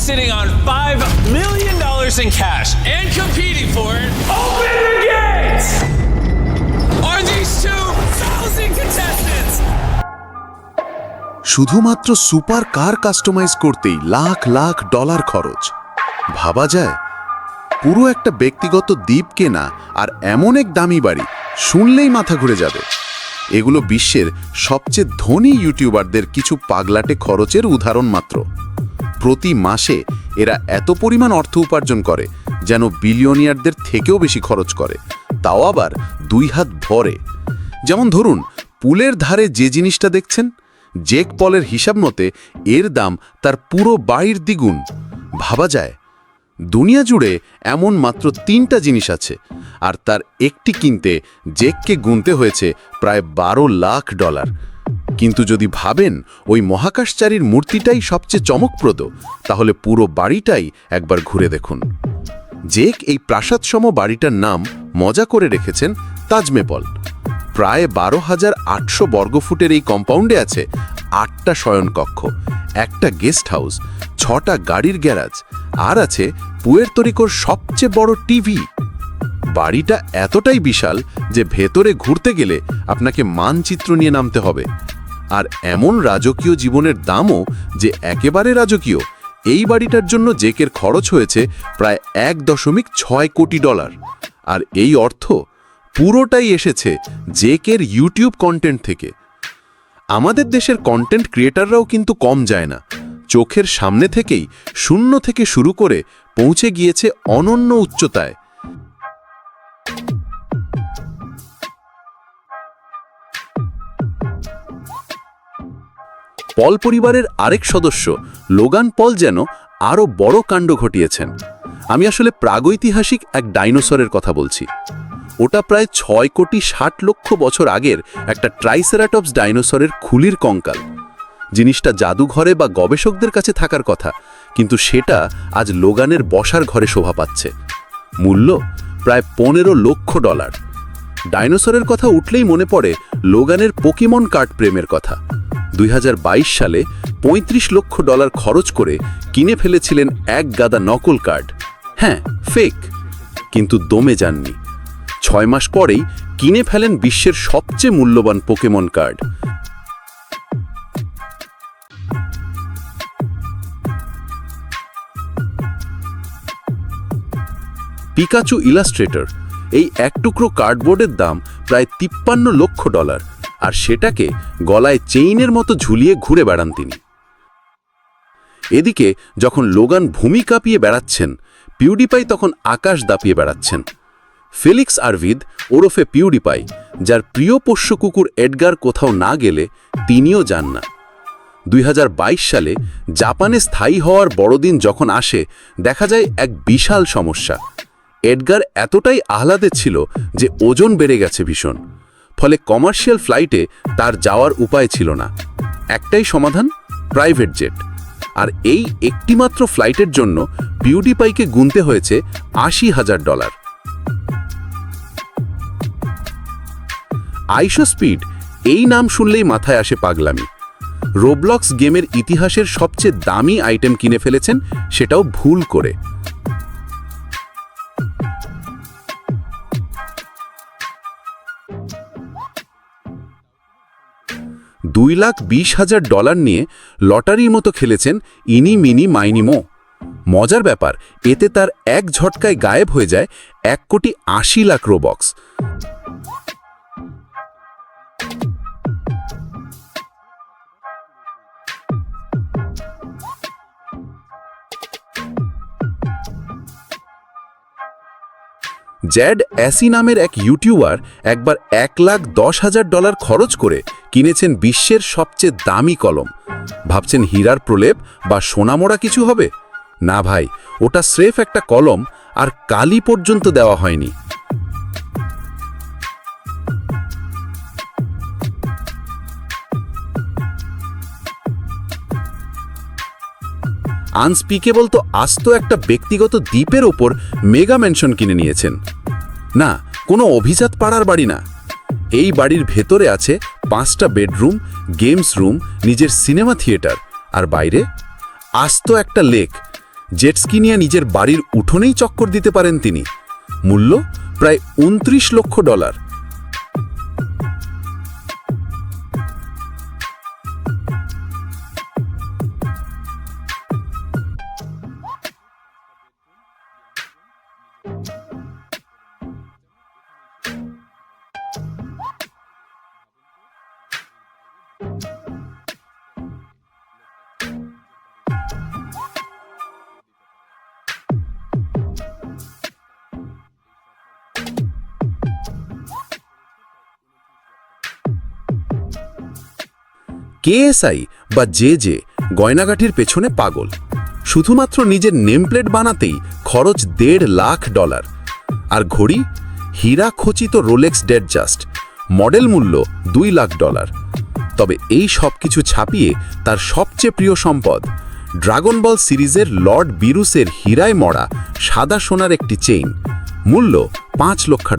sitting on $5 million in cash and competing for it. Open the gates! Are these 2,000 contestants? শুধুমাত্র super car customise করতেই lakh lakh dollar খরচ। ভাবা যায় পুরো একটা ব্যক্তিগত দ্বীপ কেনা আর এমন এক দামি বাড়ি, শুনলেই মাথা ঘুরে যাবে। এগুলো বিশ্বের সবচেয়ে ধনী ইউটিউবারদের কিছু পাগলাটে খরচের উদাহরণ মাত্র। প্রতি মাসে এরা এত পরিমাণ অর্থ উপার্জন করে যেন বিলিয়নিয়ারদের থেকেও বেশি খরচ করে, তাও আবার 2 হাত ভরে। যেমন ধরুন, পুলের ধারে যে জিনিসটা দেখছেন, জেক পলের হিসাব মতে এর দাম তার পুরো বাড়ির দ্বিগুণ। ভাবা যায় দুনিয়া জুড়ে এমন মাত্র 3টা জিনিস আছে, আর তার একটি কিনতে জেককে গুনতে হয়েছে প্রায় $12 লাখ। কিন্তু যদি ভাবেন ওই মহাকাশচারীর মূর্তিটাই সবচেয়ে চমকপ্রদ, তাহলে পুরো বাড়িটাই একবার ঘুরে দেখুন। জেক এই প্রাসাদসম বাড়িটার নাম মজা করে রেখেছেন তাজমেহল। প্রায় 12,800 বর্গফুটের এই কম্পাউন্ডে আছে 8টা শয়নকক্ষ, একটা গেস্ট হাউস, 6টা গাড়ির গ্যারাজ, আর আছে পুয়ের্তো রিকোর সবচেয়ে বড় টিভি। বাড়িটা এতটাই বিশাল যে ভেতরে ঘুরতে গেলে আপনাকে মানচিত্র নিয়ে নামতে হবে। আর এমন রাজকীয় জীবনের দামও যে একেবারে রাজকীয়। এই বাড়িটার জন্য জেকের খরচ হয়েছে প্রায় $1.6 কোটি। আর এই অর্থ পুরোটাই এসেছে জেকের ইউটিউব কন্টেন্ট থেকে। আমাদের দেশের কন্টেন্ট ক্রিয়েটাররাও কিন্তু কম যায় না। চোখের সামনে থেকেই শূন্য থেকে শুরু করে পৌঁছে গিয়েছে অনন্য উচ্চতায়। পল পরিবারের আরেক সদস্য লোগান পল যেন আরও বড় কাণ্ড ঘটিয়েছেন। আমি আসলে প্রাগৈতিহাসিক এক ডাইনোসরের কথা বলছি। ওটা প্রায় 6,60,00,000 বছর আগের একটা ট্রাইসেরাটপস ডাইনোসরের খুলির কঙ্কাল। জিনিসটা জাদুঘরে বা গবেষকদের কাছে থাকার কথা, কিন্তু সেটা আজ লোগানের বসার ঘরে শোভা পাচ্ছে। মূল্য প্রায় $15 লক্ষ। ডাইনোসরের কথা উঠলেই মনে পড়ে লোগানের পোকেমন কার্ড প্রেমের কথা। 2022 সালে $35 লক্ষ খরচ করে কিনে ফেলেছিলেন এক গাদা নকল কার্ড। হ্যাঁ, ফেক, কিন্তু দমে যাননি। 6 মাস পরেই কিনে ফেলেন বিশ্বের সবচেয়ে মূল্যবান পোকেমন কার্ড। পিকাচু ইলাস্ট্রেটর, এই এক টুকরো কার্ডবোর্ডের দাম প্রায় $53 লক্ষ, আর সেটাকে গলায় চেইনের মতো ঝুলিয়ে ঘুরে বেড়ান তিনি। এদিকে যখন লোগান ভূমি কাঁপিয়ে বেড়াচ্ছেন, পিউডিপাই তখন আকাশ দাপিয়ে বেড়াচ্ছেন। ফেলিক্স আরভিদ ওরফে পিউডিপাই, যার প্রিয় পোষ্য কুকুর এডগার কোথাও না গেলে তিনিও যান না। 2022 সালে জাপানে স্থায়ী হওয়ার বড়দিন যখন আসে, দেখা যায় এক বিশাল সমস্যা। এডগার এতটাই আহ্লাদে ছিল যে ওজন বেড়ে গেছে ভীষণ। ফলে কমার্শিয়াল ফ্লাইটে তার যাওয়ার উপায় ছিল না। একটাই সমাধান, প্রাইভেট জেট। আর এই একটিমাত্র ফ্লাইটের জন্য পিউডিপাইকে গুনতে হয়েছে $80,000। আইশো স্পিড, এই নাম শুনলেই মাথায় আসে পাগলামি। রোবলক্স গেমের ইতিহাসের সবচেয়ে দামি আইটেম কিনে ফেলেছেন, সেটাও ভুল করে। $2,20,000 নিয়ে লটারির মতো খেলেছেন ইনি মিনি মাইনি মো। মজার ব্যাপার, এতে তার এক ঝটকায় গায়েব হয়ে যায় $1,80,00,000 রোবক্স। জ্যাড অ্যাসি নামের এক ইউটিউবার একবার $1,10,000 খরচ করে কিনেছেন বিশ্বের সবচেয়ে দামি কলম। ভাবছেন হীরার প্রলেপ বা সোনামোড়া কিছু হবে? না ভাই, ওটা স্রেফ একটা কলম, আর কালি পর্যন্ত দেওয়া হয়নি। আনস্পিকেবল তো আস্ত একটা ব্যক্তিগত দ্বীপের ওপর মেগা ম্যানশন কিনে নিয়েছেন। না, কোনো অভিজাত পাড়ার বাড়ি না। এই বাড়ির ভেতরে আছে 5টা বেডরুম, গেমস রুম, নিজের সিনেমা থিয়েটার, আর বাইরে আস্ত একটা লেক, জেটস্কি নিয়ে নিজের বাড়ির উঠোনেই চক্কর দিতে পারেন তিনি। মূল্য প্রায় 29 লক্ষ ডলার। কেএসআই বা জে গয়নাগাটির পেছনে পাগল। শুধুমাত্র নিজের নেমপ্লেট বানাতেই খরচ $1.5 লাখ। আর ঘড়ি হীরা খচিত রোলেক্স ডেড জাস্ট, মডেল মূল্য $2 লাখ। তবে এই সব কিছু ছাপিয়ে তার সবচেয়ে প্রিয় সম্পদ ড্রাগন বল সিরিজের লর্ড বিরুসের হীরায় মরা সাদা সোনার একটি চেইন, মূল্য $5 লক্ষ।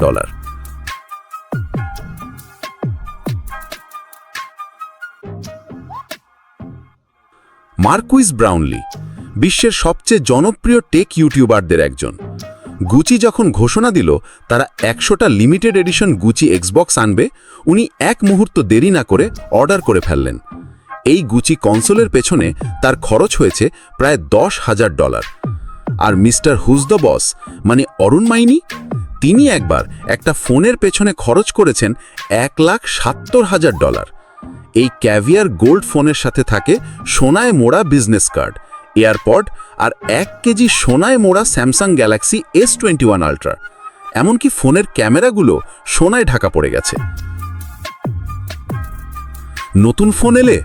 মার্কুইস ব্রাউনলি বিশ্বের সবচেয়ে জনপ্রিয় টেক ইউটিউবারদের একজন। গুচি যখন ঘোষণা দিল তারা 100টা লিমিটেড এডিশন গুচি এক্সবক্স আনবে, উনি এক মুহূর্ত দেরি না করে অর্ডার করে ফেললেন। এই গুচি কনসোলের পেছনে তার খরচ হয়েছে প্রায় $10,000। আর মিস্টার হুজ দ্য বস মানে অরুণ মাইনি, তিনি একবার একটা ফোনের পেছনে খরচ করেছেন $1,70,000। এই ক্যাভিয়ার গোল্ড ফোনের সাথে থাকে সোনায় মোড়া বিজনেস কার্ড, এয়ারপড আর 1 কেজি সোনায় মোড়া স্যামসাং গ্যালাক্সি S21 আল্ট্রা। এমনকি ফোনের ক্যামেরাগুলো সোনায় ঢাকা পড়ে গেছে। নতুন ফোন এলে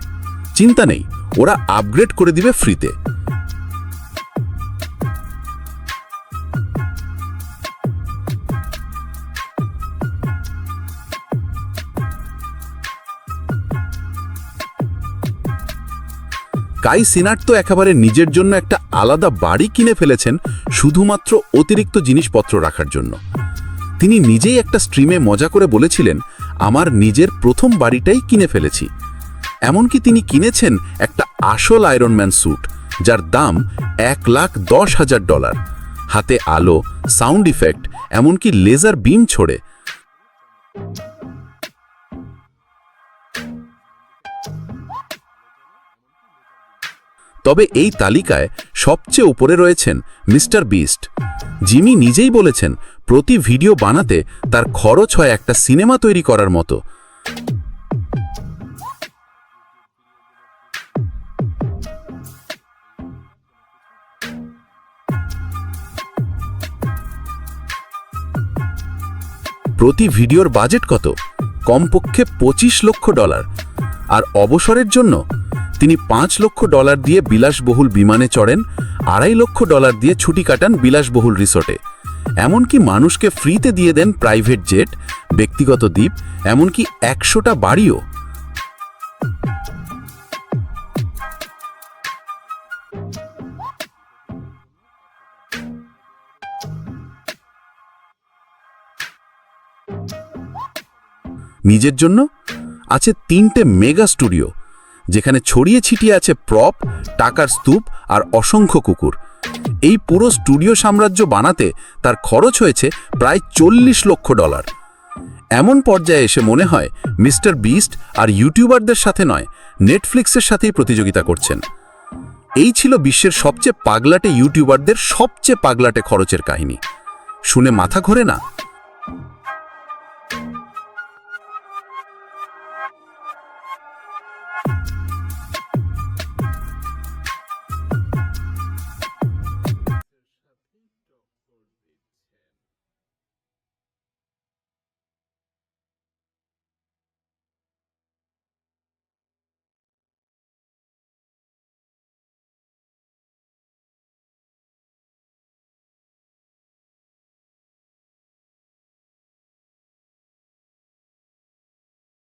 চিন্তা নেই, ওরা আপগ্রেড করে দিবে ফ্রিতে। কাই সিনাট তো একেবারে নিজের জন্য একটা আলাদা বাড়ি কিনে ফেলেছেন শুধুমাত্র অতিরিক্ত জিনিসপত্র রাখার জন্য। তিনি নিজেই একটা স্ট্রিমে মজা করে বলেছিলেন, আমার নিজের প্রথম বাড়িটাই কিনে ফেলেছি। এমনকি তিনি কিনেছেন একটা আসল আয়রনম্যান স্যুট, যার দাম $1,10,000। হাতে আলো, সাউন্ড ইফেক্ট, এমনকি লেজার বিম ছোড়ে। তবে এই তালিকায় সবচেয়ে উপরে রয়েছেন মিস্টার বিস্ট। জিমি নিজেই বলেছেন প্রতি ভিডিও বানাতে তার খরচ হয় একটা সিনেমা তৈরি করার মতো। প্রতি ভিডিওর বাজেট কত? কমপক্ষে $25 লক্ষ। আর অবসরের জন্য তিনি $5 লক্ষ দিয়ে বিলাসবহুল বিমানে চড়েন, $2.5 লক্ষ দিয়ে ছুটি কাটান বিলাসবহুল রিসোর্টে। এমনকি মানুষকে ফ্রিতে দিয়ে দেন প্রাইভেট জেট, ব্যক্তিগত দ্বীপ, এমনকি 100টা বাড়িও। নিজের জন্য আছে 3টে মেগা স্টুডিও, যেখানে ছড়িয়ে ছিটিয়ে আছে প্রপ, টাকার স্তূপ আর অসংখ্য কুকুর। এই পুরো স্টুডিও সাম্রাজ্য বানাতে তার খরচ হয়েছে প্রায় $40 লক্ষ। এমন পর্যায়ে এসে মনে হয় মিস্টার বিস্ট আর ইউটিউবারদের সাথে নয়, নেটফ্লিক্সের সাথেই প্রতিযোগিতা করছেন। এই ছিল বিশ্বের সবচেয়ে পাগলাটে ইউটিউবারদের সবচেয়ে পাগলাটে খরচের কাহিনী। শুনে মাথা ঘোরে না?